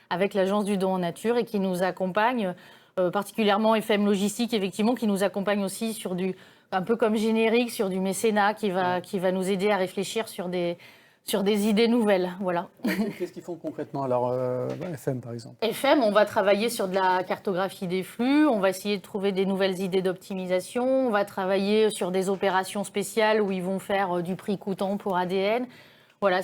avec l'Agence du don en nature et qui nous accompagnent, particulièrement FM Logistique, effectivement, qui nous accompagne aussi sur un peu comme Générique, sur du mécénat, qui va nous aider à réfléchir sur des idées nouvelles. Voilà. Qu'est-ce qu'ils font concrètement alors, FM par exemple? FM, on va travailler sur de la cartographie des flux, on va essayer de trouver des nouvelles idées d'optimisation, on va travailler sur des opérations spéciales où ils vont faire du prix coûtant pour ADN. Voilà,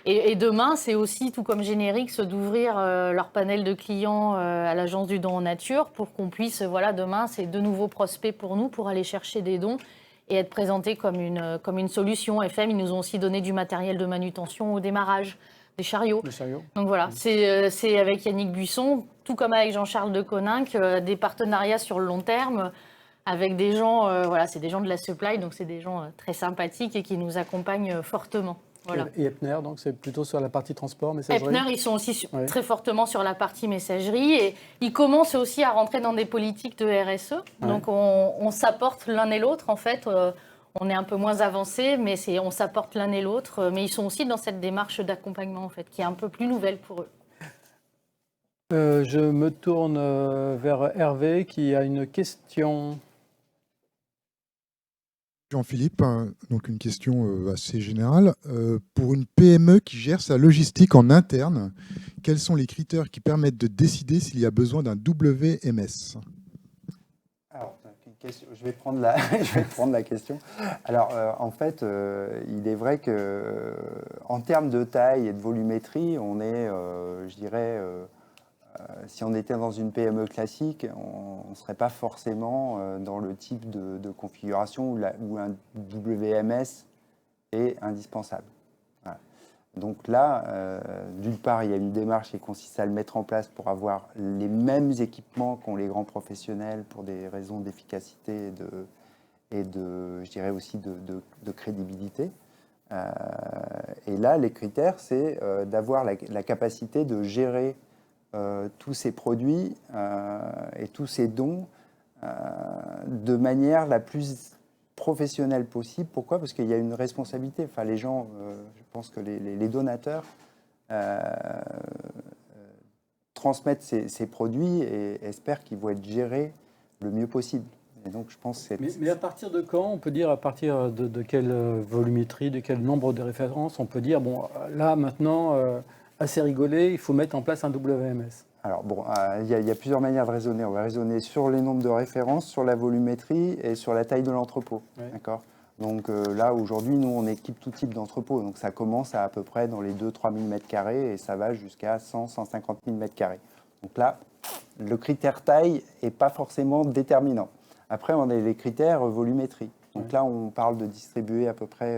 et demain, c'est aussi, tout comme Générique, d'ouvrir leur panel de clients à l'Agence du don en nature pour qu'on puisse, demain, c'est de nouveaux prospects pour nous, pour aller chercher des dons et être présentés comme une solution. FM, ils nous ont aussi donné du matériel de manutention au démarrage, des chariots. Donc voilà, c'est avec Yannick Buisson, tout comme avec Jean-Charles de Coninck, des partenariats sur le long terme avec des gens, c'est des gens de la supply, donc c'est des gens très sympathiques et qui nous accompagnent fortement. Voilà. Et Epner, donc c'est plutôt sur la partie transport, messagerie? Epner, ils sont aussi très fortement sur la partie messagerie et ils commencent aussi à rentrer dans des politiques de RSE. Donc on s'apporte l'un et l'autre en fait. On est un peu moins avancé, mais on s'apporte l'un et l'autre. Mais ils sont aussi dans cette démarche d'accompagnement en fait, qui est un peu plus nouvelle pour eux. Je me tourne vers Hervé qui a une question. Jean-Philippe, donc une question assez générale. Pour une PME qui gère sa logistique en interne, quels sont les critères qui permettent de décider s'il y a besoin d'un WMS? Alors, je vais prendre la question. Alors, en fait, il est vrai que en termes de taille et de volumétrie, on est, je dirais, si on était dans une PME classique, on ne serait pas forcément dans le type de configuration où un WMS est indispensable. Voilà. Donc là, d'une part, il y a une démarche qui consiste à le mettre en place pour avoir les mêmes équipements qu'ont les grands professionnels pour des raisons d'efficacité et je dirais aussi de crédibilité. Et là, les critères, c'est d'avoir la capacité de gérer tous ces produits et tous ces dons de manière la plus professionnelle possible. Pourquoi? Parce qu'il y a une responsabilité. Enfin, les gens, je pense que les donateurs transmettent ces produits et espèrent qu'ils vont être gérés le mieux possible. Et donc, je pense que mais à partir de quand, on peut dire, à partir de quelle volumétrie, de quel nombre de références, on peut dire, bon, là, maintenant... assez rigolé, il faut mettre en place un WMS? Alors bon, il y a plusieurs manières de raisonner. On va raisonner sur les nombres de références, sur la volumétrie et sur la taille de l'entrepôt. D'accord. Donc là, aujourd'hui, nous, on équipe tout type d'entrepôt. Donc ça commence à peu près dans les 2-3 000 m² et ça va jusqu'à 100-150 000 m². Donc là, le critère taille n'est pas forcément déterminant. Après, on a les critères volumétrie. Donc là, on parle de distribuer à peu près...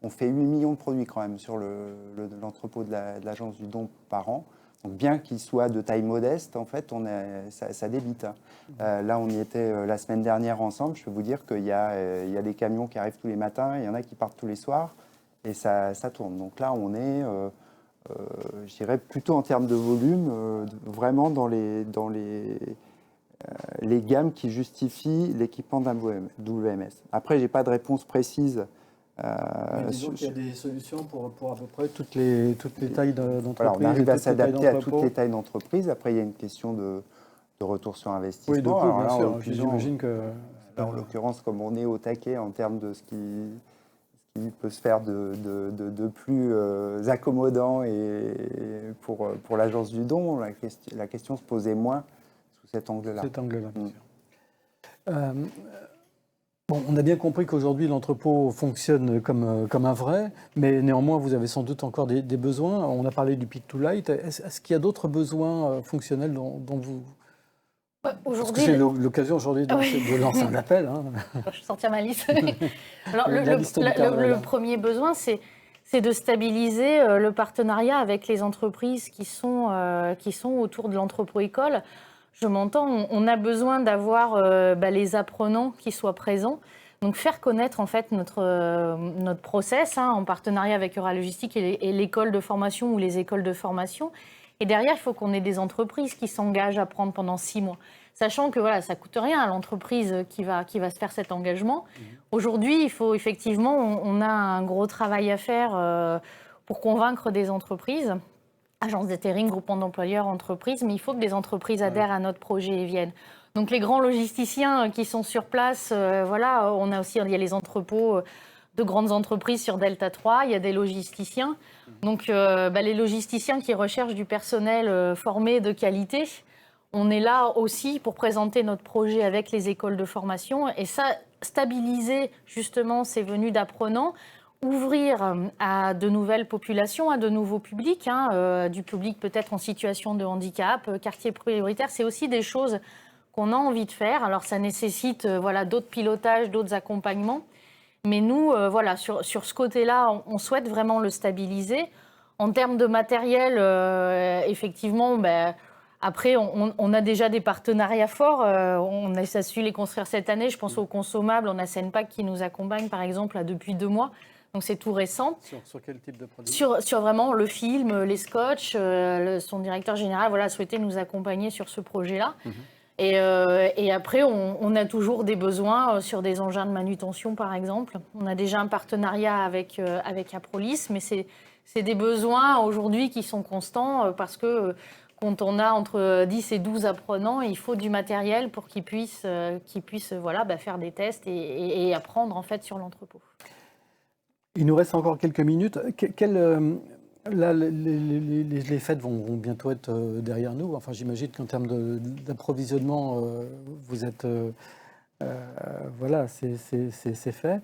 on fait 8 millions de produits quand même sur l'entrepôt de l'Agence du don par an. Donc bien qu'il soit de taille modeste, en fait, ça débite. Là, on y était la semaine dernière ensemble. Je peux vous dire qu'il y a des camions qui arrivent tous les matins, il y en a qui partent tous les soirs, et ça tourne. Donc là, on est, je dirais, plutôt en termes de volume, vraiment dans les gammes qui justifient l'équipement d'un WMS. Après, je n'ai pas de réponse précise. Disons qu'il y a des solutions pour à peu près toutes les tailles d'entreprise. Voilà, on arrive à s'adapter à toutes les tailles d'entreprise. Après, il y a une question de retour sur investissement. Oui, de coût, bien sûr. J'imagine que... En l'occurrence, comme on est au taquet en termes de ce qui peut se faire de plus accommodant et pour l'Agence du don, la question se posait moins sous cet angle-là. Bien sûr. Bon, on a bien compris qu'aujourd'hui l'entrepôt fonctionne comme un vrai, mais néanmoins vous avez sans doute encore des besoins. On a parlé du pick to light. Est-ce qu'il y a d'autres besoins fonctionnels dont vous... Aujourd'hui, j'ai l'occasion aujourd'hui de lancer un appel. Hein. Je vais sortir ma liste. Alors, le premier besoin, c'est de stabiliser le partenariat avec les entreprises qui sont autour de l'entrepôt école. Je m'entends, on a besoin d'avoir les apprenants qui soient présents. Donc faire connaître en fait notre process en partenariat avec Euralogistique et l'école de formation ou les écoles de formation. Et derrière, il faut qu'on ait des entreprises qui s'engagent à prendre pendant 6 mois. Sachant que voilà, ça ne coûte rien à l'entreprise qui va se faire cet engagement. Aujourd'hui, il faut effectivement, on a un gros travail à faire pour convaincre des entreprises, agences d'intérim, groupements d'employeurs, entreprises, mais il faut que des entreprises adhèrent à notre projet et viennent. Donc les grands logisticiens qui sont sur place, voilà, on a aussi, il y a les entrepôts de grandes entreprises sur Delta 3, il y a des logisticiens. Donc les logisticiens qui recherchent du personnel formé de qualité, on est là aussi pour présenter notre projet avec les écoles de formation et ça, stabiliser justement ces venues d'apprenants, ouvrir à de nouvelles populations, à de nouveaux publics, du public peut-être en situation de handicap, quartier prioritaire, c'est aussi des choses qu'on a envie de faire. Alors ça nécessite d'autres pilotages, d'autres accompagnements. Mais nous, sur ce côté-là, on souhaite vraiment le stabiliser. En termes de matériel, effectivement, après, on a déjà des partenariats forts. On a su les construire cette année. Je pense aux consommables. On a Senpack qui nous accompagne, par exemple, depuis 2 mois. Donc, c'est tout récent. Sur quel type de produit ? Sur vraiment le film, les scotch. Son directeur général a souhaité nous accompagner sur ce projet-là. Et après, on a toujours des besoins sur des engins de manutention, par exemple. On a déjà un partenariat avec Aprolis, mais c'est des besoins aujourd'hui qui sont constants parce que quand on a entre 10 et 12 apprenants, il faut du matériel pour qu'ils puissent faire des tests et apprendre en fait sur l'entrepôt. Il nous reste encore quelques minutes. Là, les fêtes vont bientôt être derrière nous. Enfin, j'imagine qu'en termes d'approvisionnement, vous êtes... c'est fait.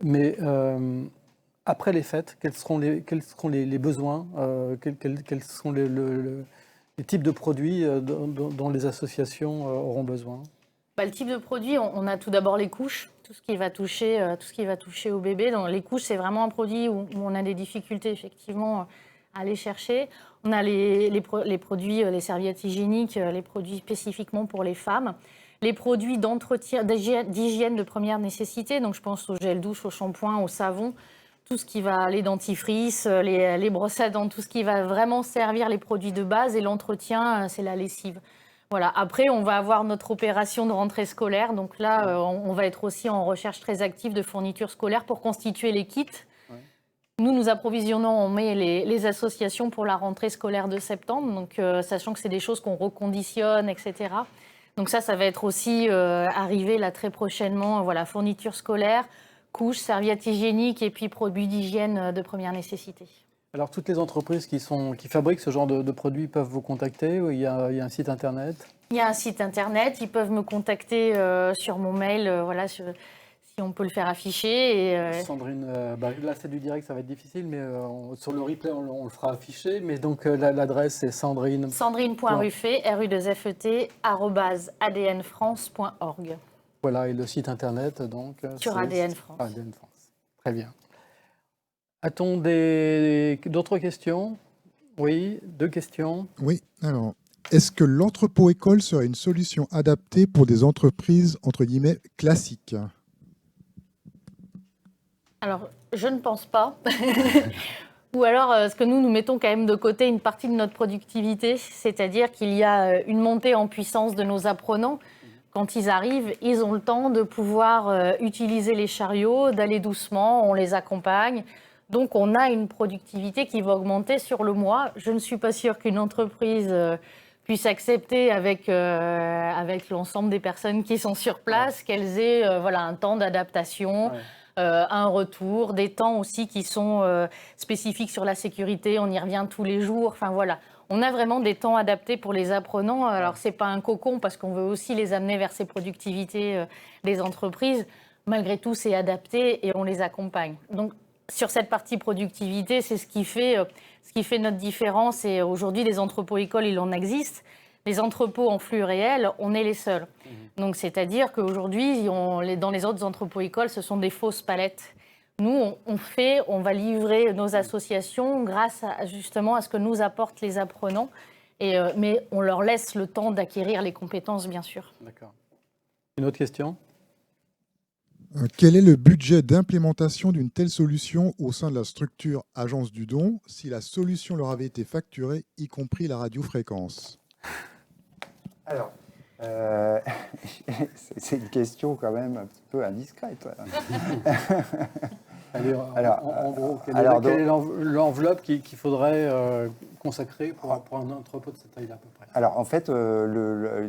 Mais après les fêtes, quels seront les besoins quels seront les types de produits dont les associations auront besoin ? Le type de produit, on a tout d'abord les couches, tout ce qui va toucher au bébé. Donc, les couches, c'est vraiment un produit où on a des difficultés effectivement à aller chercher. On a les produits, les serviettes hygiéniques, les produits spécifiquement pour les femmes. Les produits d'entretien, d'hygiène de première nécessité, donc je pense au gel douche, au shampoing, au savon, tout ce qui va, les dentifrices, les brosses à dents, tout ce qui va vraiment servir les produits de base. Et l'entretien, c'est la lessive. Voilà. Après, on va avoir notre opération de rentrée scolaire. Donc là, on va être aussi en recherche très active de fournitures scolaires pour constituer les kits. Ouais. Nous approvisionnons, on met les associations pour la rentrée scolaire de septembre. Donc, sachant que c'est des choses qu'on reconditionne, etc. Donc ça va être aussi arrivé là très prochainement. Voilà, fournitures scolaires, couches, serviettes hygiéniques et puis produits d'hygiène de première nécessité. Alors, toutes les entreprises qui fabriquent ce genre de produits peuvent vous contacter ou il y a un site internet ? Il y a un site internet, ils peuvent me contacter sur mon mail, si on peut le faire afficher. Et, Sandrine, là c'est du direct, ça va être difficile, mais sur le replay on le fera afficher. Mais donc l'adresse c'est Sandrine. Sandrine.ruffet, RU2FET, @adnfrance.org. Voilà, et le site internet donc sur ADN France. ADN France. Très bien. A-t-on d'autres questions ? Oui, 2 questions. Oui, alors, est-ce que l'entrepôt-école serait une solution adaptée pour des entreprises, entre guillemets, classiques ? Alors, je ne pense pas. Ou alors, parce que nous mettons quand même de côté une partie de notre productivité, c'est-à-dire qu'il y a une montée en puissance de nos apprenants. Quand ils arrivent, ils ont le temps de pouvoir utiliser les chariots, d'aller doucement, on les accompagne. Donc, on a une productivité qui va augmenter sur le mois. Je ne suis pas sûre qu'une entreprise puisse accepter avec l'ensemble des personnes qui sont sur place, qu'elles aient un temps d'adaptation, un retour, des temps aussi qui sont spécifiques sur la sécurité. On y revient tous les jours. Enfin, voilà. On a vraiment des temps adaptés pour les apprenants. Alors, ce n'est pas un cocon parce qu'on veut aussi les amener vers ces productivités des entreprises. Malgré tout, c'est adapté et on les accompagne. Donc, sur cette partie productivité, c'est ce qui fait notre différence. Et aujourd'hui, les entrepôts-écoles, il en existe. Les entrepôts en flux réel, on est les seuls. Donc, c'est-à-dire qu'aujourd'hui, dans les autres entrepôts-écoles, ce sont des fausses palettes. Nous, on va livrer nos associations grâce justement à ce que nous apportent les apprenants. Mais on leur laisse le temps d'acquérir les compétences, bien sûr. D'accord. Une autre question ? Quel est le budget d'implémentation d'une telle solution au sein de la structure Agence du Don si la solution leur avait été facturée, y compris la radiofréquence? Alors, c'est une question quand même un petit peu indiscrète. Alors, en gros, quelle est l'enveloppe qu'il faudrait consacrer pour un entrepôt de cette taille-là à peu près? Alors en fait,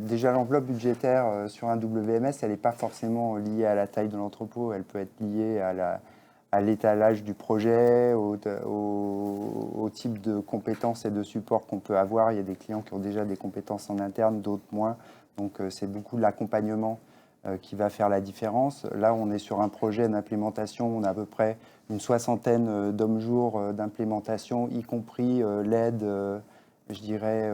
déjà l'enveloppe budgétaire sur un WMS, elle n'est pas forcément liée à la taille de l'entrepôt, elle peut être liée à l'étalage du projet, au type de compétences et de support qu'on peut avoir. Il y a des clients qui ont déjà des compétences en interne, d'autres moins. Donc c'est beaucoup de l'accompagnement qui va faire la différence. Là, on est sur un projet d'implémentation, on a à peu près une 60aine d'hommes-jours d'implémentation, y compris l'aide, je dirais,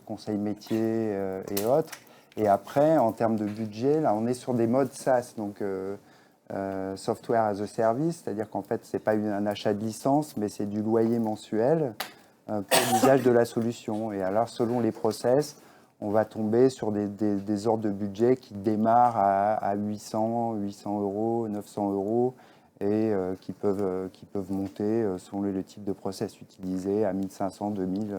conseil métier et autres. Et après, en termes de budget, là, on est sur des modes SaaS, donc Software as a Service, c'est-à-dire qu'en fait, ce n'est pas un achat de licence, mais c'est du loyer mensuel pour l'usage de la solution. Et alors, selon les process, on va tomber sur des ordres de budget qui démarrent à 800 euros, 900 euros et qui peuvent monter selon le type de process utilisé à 1500, 2000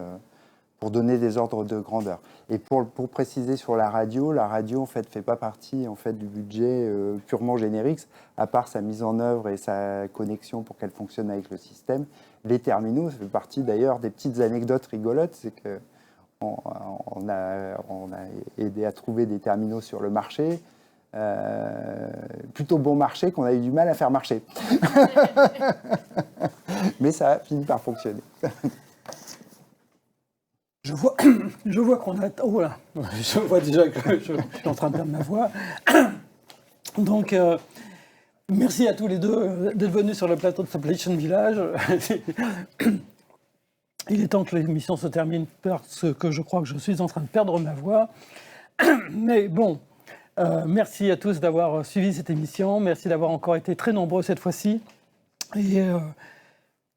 pour donner des ordres de grandeur. Et pour préciser sur la radio en fait fait pas partie en fait du budget purement générique, à part sa mise en œuvre et sa connexion pour qu'elle fonctionne avec le système. Les terminaux, ça fait partie d'ailleurs des petites anecdotes rigolotes, c'est que on a aidé à trouver des terminaux sur le marché, plutôt bon marché qu'on a eu du mal à faire marcher. Mais ça a fini par fonctionner. Je vois qu'on a... Oh voilà, je vois déjà que je suis en train de perdre ma voix. Donc, merci à tous les deux d'être venus sur le plateau de Supply Chain Village. Il est temps que l'émission se termine parce que je crois que je suis en train de perdre ma voix. Mais bon, merci à tous d'avoir suivi cette émission. Merci d'avoir encore été très nombreux cette fois-ci. Et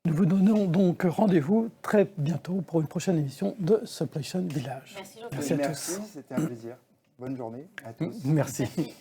nous vous donnons donc rendez-vous très bientôt pour une prochaine émission de Supply Chain Village. Merci, Merci, c'était un plaisir. Bonne journée à tous. Merci.